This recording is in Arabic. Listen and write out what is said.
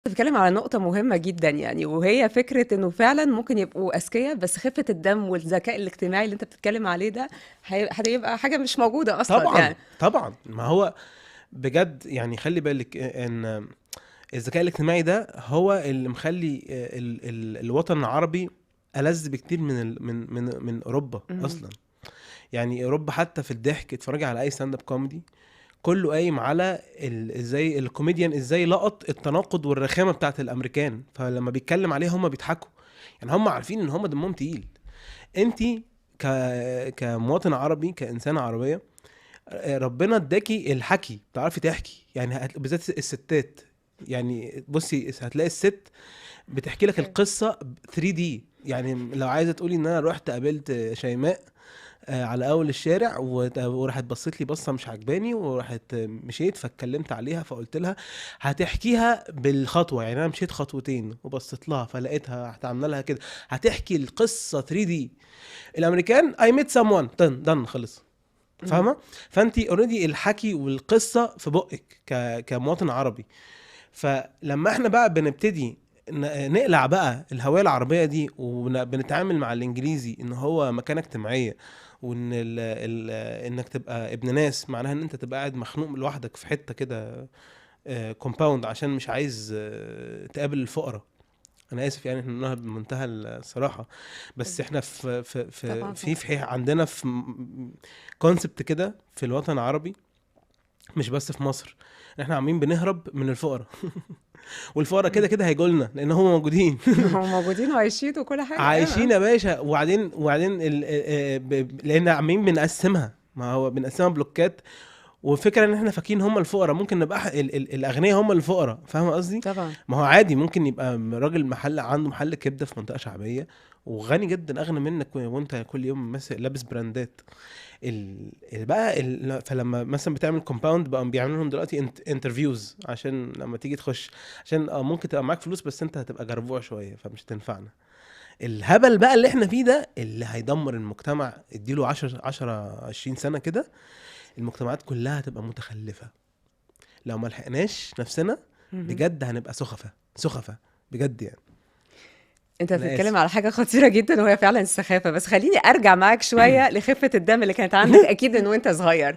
بتتكلم على نقطة مهمة جدا يعني، وهي فكرة انه فعلا ممكن يبقوا اذكياء، بس خفة الدم والذكاء الاجتماعي اللي انت بتتكلم عليه ده هيبقى حاجة مش موجودة اصلا طبعا يعني. طبعا، ما هو بجد يعني خلي بالك ان الذكاء الاجتماعي ده هو اللي مخلي الوطن العربي ألذ بكتير من اوروبا مم. اصلا. يعني اوروبا حتى في الضحك، اتفرجي على اي ستاند اب كوميدي، كله قايم على ازاي الكوميديان ازاي لقط التناقض والرخامه بتاعت الامريكان، فلما بيتكلم عليه هم بيضحكوا. يعني هم عارفين ان هم دمهم تقيل. انت ك كمواطن عربي، كانسانه عربيه، ربنا اداكي الحكي، تعرفي تحكي يعني، بالذات الستات. يعني بصي هتلاقي الست بتحكي لك اوكي. القصه 3 دي. يعني لو عايزه تقولي ان انا رحت قابلت شيماء على اول الشارع وراحت بصت لي بصه مش عجباني، وراحت مشيت فاتكلمت عليها فقلت لها، هتحكيها بالخطوه. يعني انا مشيت خطوتين وبصيت لها فلقيتها هتعمل لها كده، هتحكي القصه 3 دي. الامريكان اي ميت سام وان دن خلص. مم. فاهمه؟ فانت اوريدي الحكي والقصه في بقك كمواطن عربي. فلما احنا بقى بنبتدي نقلع بقى الهوية العربية دي وبنتعامل مع الانجليزي ان هو مكانة اجتماعية، وان انك تبقى ابن ناس معناها ان انت تبقى قاعد مخنوق لوحدك في حتة كده كومباوند عشان مش عايز تقابل الفقراء. انا اسف يعني احنا بنقولها بمنتهى الصراحة، بس احنا طبعا صح. عندنا في كونسبت كده في الوطن العربي، مش بس في مصر، احنا عاملين بنهرب من الفقراء. والفقراء كده مم. كده هيجوا لنا لان هم موجودين. هم موجودين وعايشين وكل حاجة، عايشين ايوه. يا باشا. وبعدين لان عاملين بنقسمها، ما هو بنقسمها بلوكات. وفكرة ان احنا فاكرين هم الفقراء، ممكن نبقى الاغنياء هم الفقراء. فاهم قصدي؟ طبعا. ما هو عادي ممكن يبقى راجل محل عنده محل كبده في منطقه شعبيه وغني جدا، اغنى منك، وانت كل يوم لابس براندات. فلما مثلا بتعمل كومباوند بقى بيعملوا لهم دلوقتي انترفيوز عشان لما تيجي تخش، عشان ممكن تبقى معاك فلوس بس انت هتبقى جربوع شويه فمش هتنفعنا. الهبل بقى اللي احنا فيه ده اللي هيدمر المجتمع، اديله 10 20 سنه كده، المجتمعات كلها هتبقى متخلفه لو ما لحقناش نفسنا. مهم. بجد هنبقى سخفة سخفة بجد يعني. انت انا بتتكلم اسف. على حاجة خطيرة جدا، وهي فعلا السخافة. بس خليني ارجع معاك شوية لخفة الدم اللي كانت عندك، اكيد ان وانت صغير.